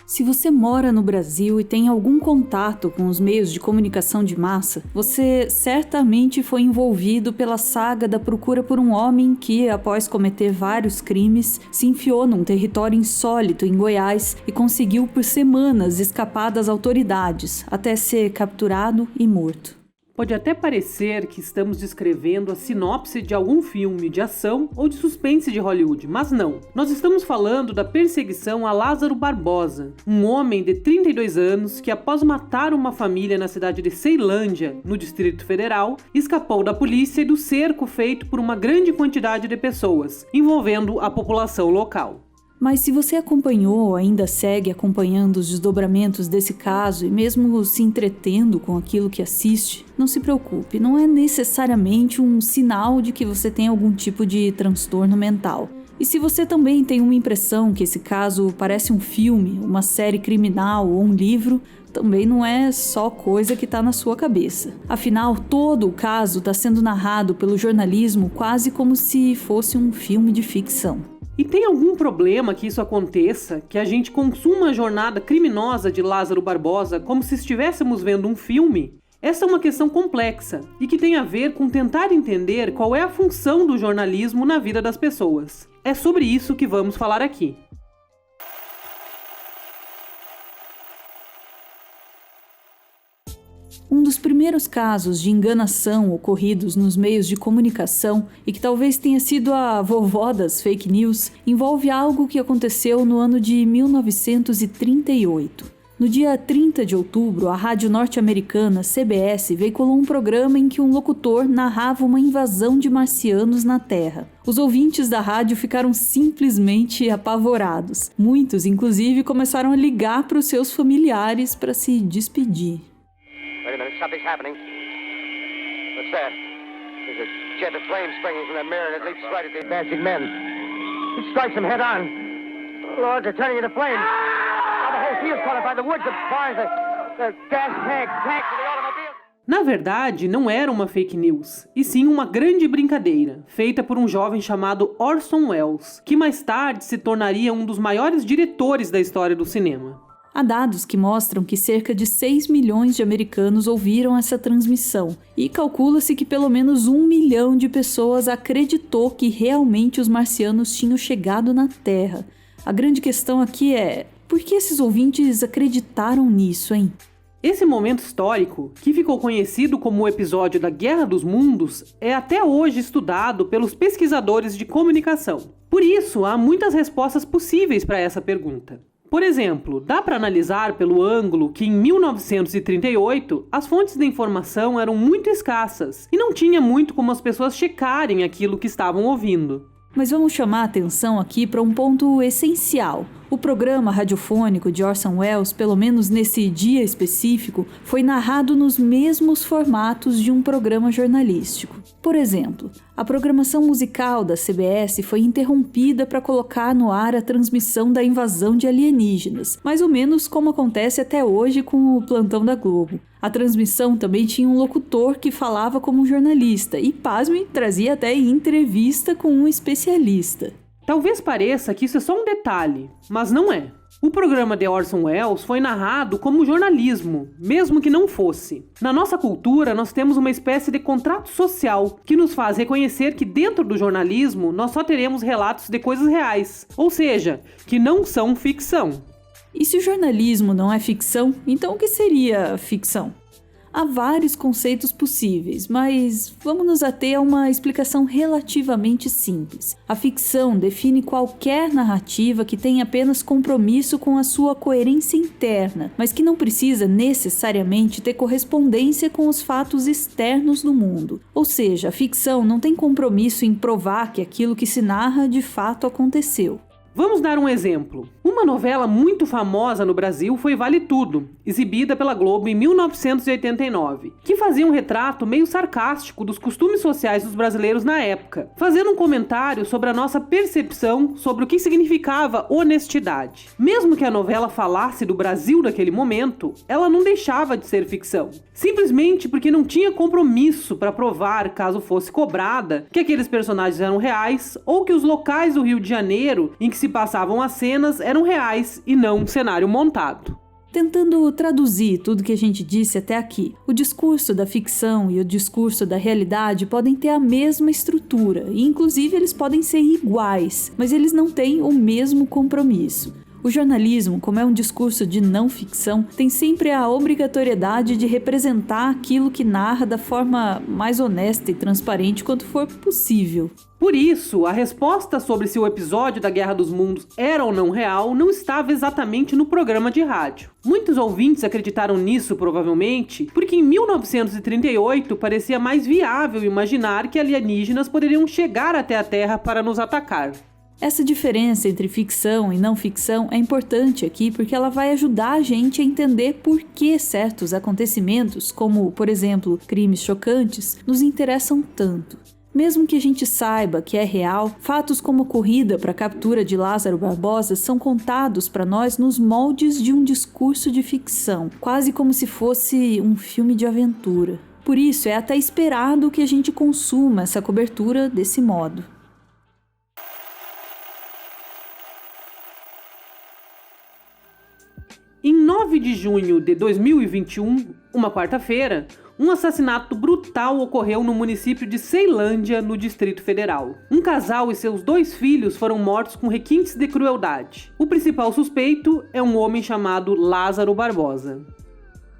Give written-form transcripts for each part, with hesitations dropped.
Se você mora no Brasil e tem algum contato com os meios de comunicação de massa, você certamente foi envolvido pela saga da procura por um homem que, após cometer vários crimes, se enfiou num território insólito em Goiás e conseguiu por semanas escapar das autoridades, até ser capturado e morto. Pode até parecer que estamos descrevendo a sinopse de algum filme de ação ou de suspense de Hollywood, mas não. Nós estamos falando da perseguição a Lázaro Barbosa, um homem de 32 anos que, após matar uma família na cidade de Ceilândia, no Distrito Federal, escapou da polícia e do cerco feito por uma grande quantidade de pessoas, envolvendo a população local. Mas se você acompanhou ou ainda segue acompanhando os desdobramentos desse caso e mesmo se entretendo com aquilo que assiste, não se preocupe, não é necessariamente um sinal de que você tem algum tipo de transtorno mental. E se você também tem uma impressão que esse caso parece um filme, uma série criminal ou um livro, também não é só coisa que está na sua cabeça. Afinal, todo o caso está sendo narrado pelo jornalismo quase como se fosse um filme de ficção. E tem algum problema que isso aconteça, que a gente consuma a jornada criminosa de Lázaro Barbosa como se estivéssemos vendo um filme? Essa é uma questão complexa e que tem a ver com tentar entender qual é a função do jornalismo na vida das pessoas. É sobre isso que vamos falar aqui. Um dos primeiros casos de enganação ocorridos nos meios de comunicação e que talvez tenha sido a vovó das fake news envolve algo que aconteceu no ano de 1938. No dia 30 de outubro, a rádio norte-americana CBS veiculou um programa em que um locutor narrava uma invasão de marcianos na Terra. Os ouvintes da rádio ficaram simplesmente apavorados. Muitos, inclusive, começaram a ligar para os seus familiares para se despedir. Wait a minute, something's happening. What's that? There's a jet of flame springing from the mirror and it leaps right at the advancing men. It strikes them head on. Lord, they're turning into flames. Now the whole field's caught up by the woods, the barns, the gas tanks for the automobiles. Na verdade, não era uma fake news, e sim uma grande brincadeira, feita por um jovem chamado Orson Welles, que mais tarde se tornaria um dos maiores diretores da história do cinema. Há dados que mostram que cerca de 6 milhões de americanos ouviram essa transmissão e calcula-se que pelo menos 1 milhão de pessoas acreditou que realmente os marcianos tinham chegado na Terra. A grande questão aqui é, por que esses ouvintes acreditaram nisso, hein? Esse momento histórico, que ficou conhecido como o episódio da Guerra dos Mundos, é até hoje estudado pelos pesquisadores de comunicação. Por isso, há muitas respostas possíveis para essa pergunta. Por exemplo, dá para analisar pelo ângulo que em 1938 as fontes de informação eram muito escassas e não tinha muito como as pessoas checarem aquilo que estavam ouvindo. Mas vamos chamar a atenção aqui para um ponto essencial. O programa radiofônico de Orson Welles, pelo menos nesse dia específico, foi narrado nos mesmos formatos de um programa jornalístico. Por exemplo, a programação musical da CBS foi interrompida para colocar no ar a transmissão da invasão de alienígenas, mais ou menos como acontece até hoje com o Plantão da Globo. A transmissão também tinha um locutor que falava como um jornalista e, pasme, trazia até entrevista com um especialista. Talvez pareça que isso é só um detalhe, mas não é. O programa de Orson Welles foi narrado como jornalismo, mesmo que não fosse. Na nossa cultura, nós temos uma espécie de contrato social que nos faz reconhecer que dentro do jornalismo nós só teremos relatos de coisas reais, ou seja, que não são ficção. E se o jornalismo não é ficção, então o que seria ficção? Há vários conceitos possíveis, mas vamos nos ater a uma explicação relativamente simples. A ficção define qualquer narrativa que tenha apenas compromisso com a sua coerência interna, mas que não precisa necessariamente ter correspondência com os fatos externos do mundo. Ou seja, a ficção não tem compromisso em provar que aquilo que se narra de fato aconteceu. Vamos dar um exemplo. Uma novela muito famosa no Brasil foi Vale Tudo, exibida pela Globo em 1989, que fazia um retrato meio sarcástico dos costumes sociais dos brasileiros na época, fazendo um comentário sobre a nossa percepção sobre o que significava honestidade. Mesmo que a novela falasse do Brasil daquele momento, ela não deixava de ser ficção, simplesmente porque não tinha compromisso para provar, caso fosse cobrada, que aqueles personagens eram reais ou que os locais do Rio de Janeiro em que se se passavam as cenas eram reais e não um cenário montado. Tentando traduzir tudo que a gente disse até aqui, o discurso da ficção e o discurso da realidade podem ter a mesma estrutura, e inclusive eles podem ser iguais, mas eles não têm o mesmo compromisso. O jornalismo, como é um discurso de não ficção, tem sempre a obrigatoriedade de representar aquilo que narra da forma mais honesta e transparente quanto for possível. Por isso, a resposta sobre se o episódio da Guerra dos Mundos era ou não real não estava exatamente no programa de rádio. Muitos ouvintes acreditaram nisso, provavelmente, porque em 1938 parecia mais viável imaginar que alienígenas poderiam chegar até a Terra para nos atacar. Essa diferença entre ficção e não ficção é importante aqui porque ela vai ajudar a gente a entender por que certos acontecimentos, como, por exemplo, crimes chocantes, nos interessam tanto. Mesmo que a gente saiba que é real, fatos como a corrida para a captura de Lázaro Barbosa são contados para nós nos moldes de um discurso de ficção, quase como se fosse um filme de aventura. Por isso, é até esperado que a gente consuma essa cobertura desse modo. Em 9 de junho de 2021, uma quarta-feira, um assassinato brutal ocorreu no município de Ceilândia, no Distrito Federal. Um casal e seus 2 filhos foram mortos com requintes de crueldade. O principal suspeito é um homem chamado Lázaro Barbosa.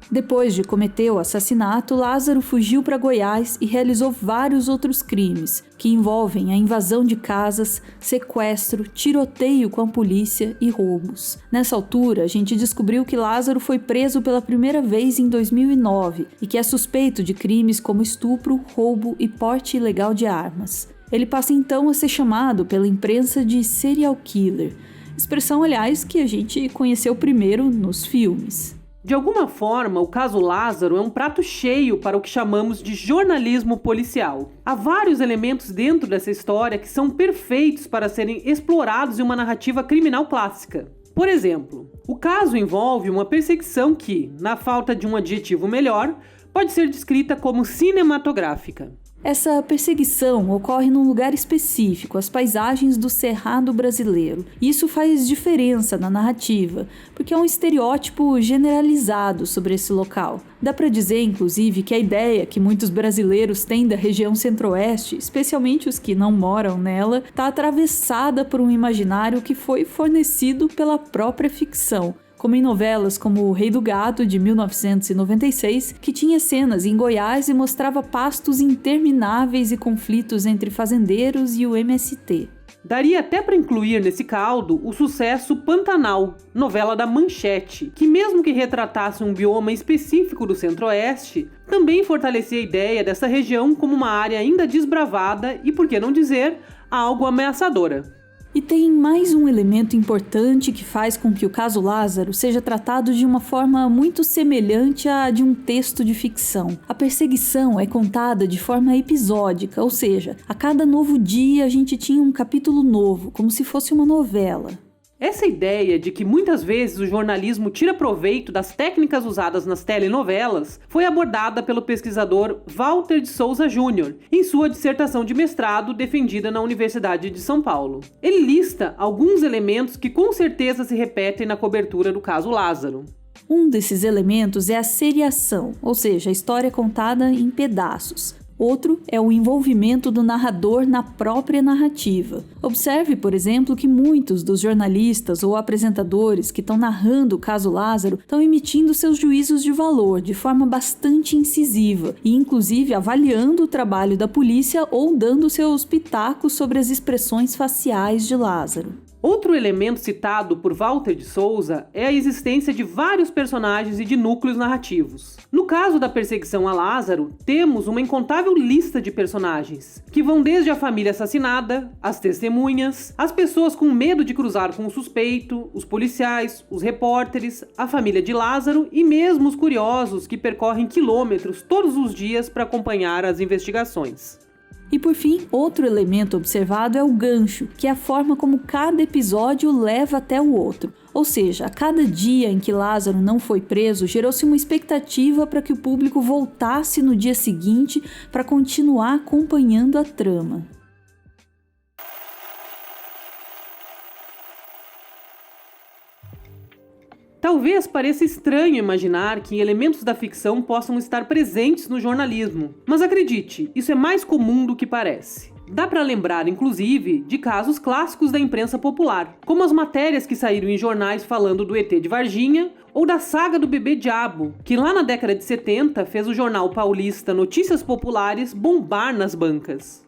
Depois de cometer o assassinato, Lázaro fugiu para Goiás e realizou vários outros crimes, que envolvem a invasão de casas, sequestro, tiroteio com a polícia e roubos. Nessa altura, a gente descobriu que Lázaro foi preso pela primeira vez em 2009 e que é suspeito de crimes como estupro, roubo e porte ilegal de armas. Ele passa então a ser chamado pela imprensa de serial killer, expressão, aliás, que a gente conheceu primeiro nos filmes. De alguma forma, o caso Lázaro é um prato cheio para o que chamamos de jornalismo policial. Há vários elementos dentro dessa história que são perfeitos para serem explorados em uma narrativa criminal clássica. Por exemplo, o caso envolve uma perseguição que, na falta de um adjetivo melhor, pode ser descrita como cinematográfica. Essa perseguição ocorre num lugar específico, as paisagens do Cerrado brasileiro. E isso faz diferença na narrativa, porque é um estereótipo generalizado sobre esse local. Dá para dizer, inclusive, que a ideia que muitos brasileiros têm da região centro-oeste, especialmente os que não moram nela, está atravessada por um imaginário que foi fornecido pela própria ficção, como em novelas como O Rei do Gado, de 1996, que tinha cenas em Goiás e mostrava pastos intermináveis e conflitos entre fazendeiros e o MST. Daria até para incluir nesse caldo o sucesso Pantanal, novela da Manchete, que mesmo que retratasse um bioma específico do Centro-Oeste, também fortalecia a ideia dessa região como uma área ainda desbravada e, por que não dizer, algo ameaçadora. E tem mais um elemento importante que faz com que o caso Lázaro seja tratado de uma forma muito semelhante à de um texto de ficção. A perseguição é contada de forma episódica, ou seja, a cada novo dia a gente tinha um capítulo novo, como se fosse uma novela. Essa ideia de que muitas vezes o jornalismo tira proveito das técnicas usadas nas telenovelas foi abordada pelo pesquisador Walter de Souza Júnior em sua dissertação de mestrado defendida na Universidade de São Paulo. Ele lista alguns elementos que com certeza se repetem na cobertura do caso Lázaro. Um desses elementos é a seriação, ou seja, a história contada em pedaços. Outro é o envolvimento do narrador na própria narrativa. Observe, por exemplo, que muitos dos jornalistas ou apresentadores que estão narrando o caso Lázaro estão emitindo seus juízos de valor de forma bastante incisiva e, inclusive, avaliando o trabalho da polícia ou dando seus pitacos sobre as expressões faciais de Lázaro. Outro elemento citado por Walter de Souza é a existência de vários personagens e de núcleos narrativos. No caso da perseguição a Lázaro, temos uma incontável lista de personagens, que vão desde a família assassinada, as testemunhas, as pessoas com medo de cruzar com o suspeito, os policiais, os repórteres, a família de Lázaro e mesmo os curiosos que percorrem quilômetros todos os dias para acompanhar as investigações. E por fim, outro elemento observado é o gancho, que é a forma como cada episódio leva até o outro. Ou seja, a cada dia em que Lázaro não foi preso, gerou-se uma expectativa para que o público voltasse no dia seguinte para continuar acompanhando a trama. Talvez pareça estranho imaginar que elementos da ficção possam estar presentes no jornalismo, mas acredite, isso é mais comum do que parece. Dá para lembrar, inclusive, de casos clássicos da imprensa popular, como as matérias que saíram em jornais falando do ET de Varginha ou da saga do bebê Diabo, que lá na década de 70 fez o jornal paulista Notícias Populares bombar nas bancas.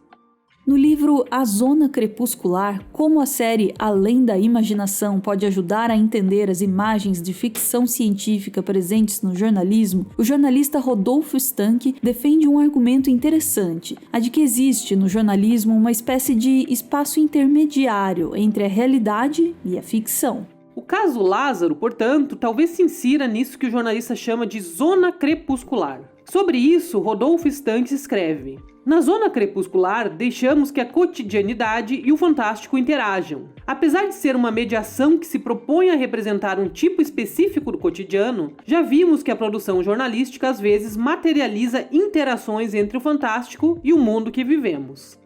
No livro A Zona Crepuscular, como a série Além da Imaginação pode ajudar a entender as imagens de ficção científica presentes no jornalismo, o jornalista Rodolfo Stank defende um argumento interessante, a de que existe no jornalismo uma espécie de espaço intermediário entre a realidade e a ficção. O caso Lázaro, portanto, talvez se insira nisso que o jornalista chama de zona crepuscular. Sobre isso, Rodolfo Stank escreve: na zona crepuscular, deixamos que a cotidianidade e o fantástico interajam. Apesar de ser uma mediação que se propõe a representar um tipo específico do cotidiano, já vimos que a produção jornalística às vezes materializa interações entre o fantástico e o mundo que vivemos.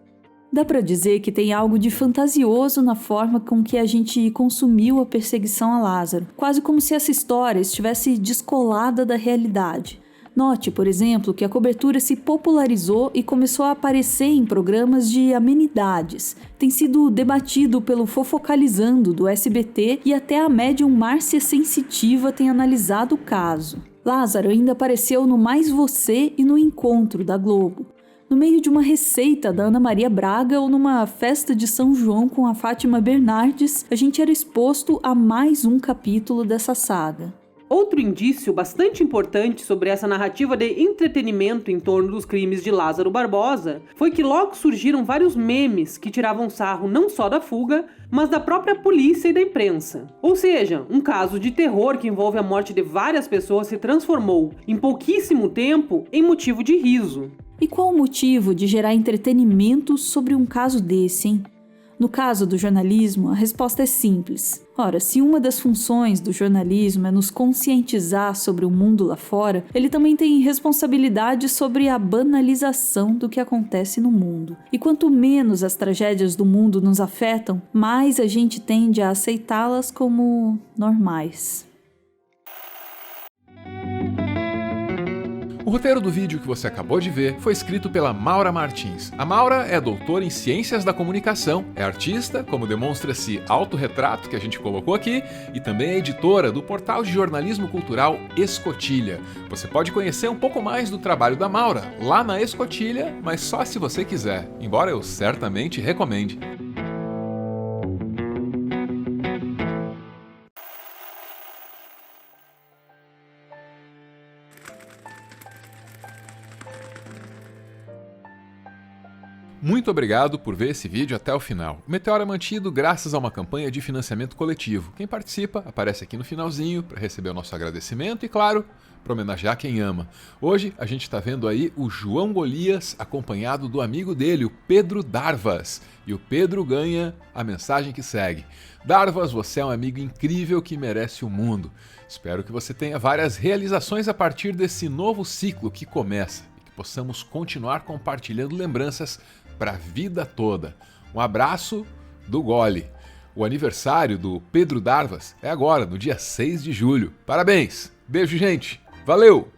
Dá para dizer que tem algo de fantasioso na forma com que a gente consumiu a perseguição a Lázaro, quase como se essa história estivesse descolada da realidade. Note, por exemplo, que a cobertura se popularizou e começou a aparecer em programas de amenidades. Tem sido debatido pelo Fofocalizando do SBT e até a médium Márcia Sensitiva tem analisado o caso. Lázaro ainda apareceu no Mais Você e no Encontro da Globo, no meio de uma receita da Ana Maria Braga ou numa festa de São João com a Fátima Bernardes, a gente era exposto a mais um capítulo dessa saga. Outro indício bastante importante sobre essa narrativa de entretenimento em torno dos crimes de Lázaro Barbosa foi que logo surgiram vários memes que tiravam sarro não só da fuga, mas da própria polícia e da imprensa. Ou seja, um caso de terror que envolve a morte de várias pessoas se transformou, em pouquíssimo tempo, em motivo de riso. E qual o motivo de gerar entretenimento sobre um caso desse, hein? No caso do jornalismo, a resposta é simples. Ora, se uma das funções do jornalismo é nos conscientizar sobre o mundo lá fora, ele também tem responsabilidade sobre a banalização do que acontece no mundo. E quanto menos as tragédias do mundo nos afetam, mais a gente tende a aceitá-las como normais. O roteiro do vídeo que você acabou de ver foi escrito pela Maura Martins. A Maura é doutora em Ciências da Comunicação, é artista, como demonstra esse autorretrato que a gente colocou aqui, e também é editora do portal de jornalismo cultural Escotilha. Você pode conhecer um pouco mais do trabalho da Maura lá na Escotilha, mas só se você quiser, embora eu certamente recomende. Muito obrigado por ver esse vídeo até o final. O Meteoro é mantido graças a uma campanha de financiamento coletivo. Quem participa aparece aqui no finalzinho para receber o nosso agradecimento e, claro, para homenagear quem ama. Hoje a gente está vendo aí o João Golias acompanhado do amigo dele, o Pedro Darvas. E o Pedro ganha a mensagem que segue: Darvas, você é um amigo incrível que merece o mundo. Espero que você tenha várias realizações a partir desse novo ciclo que começa e que possamos continuar compartilhando lembranças para a vida toda. Um abraço do Goli. O aniversário do Pedro Darvas é agora, no dia 6 de julho. Parabéns! Beijo, gente! Valeu!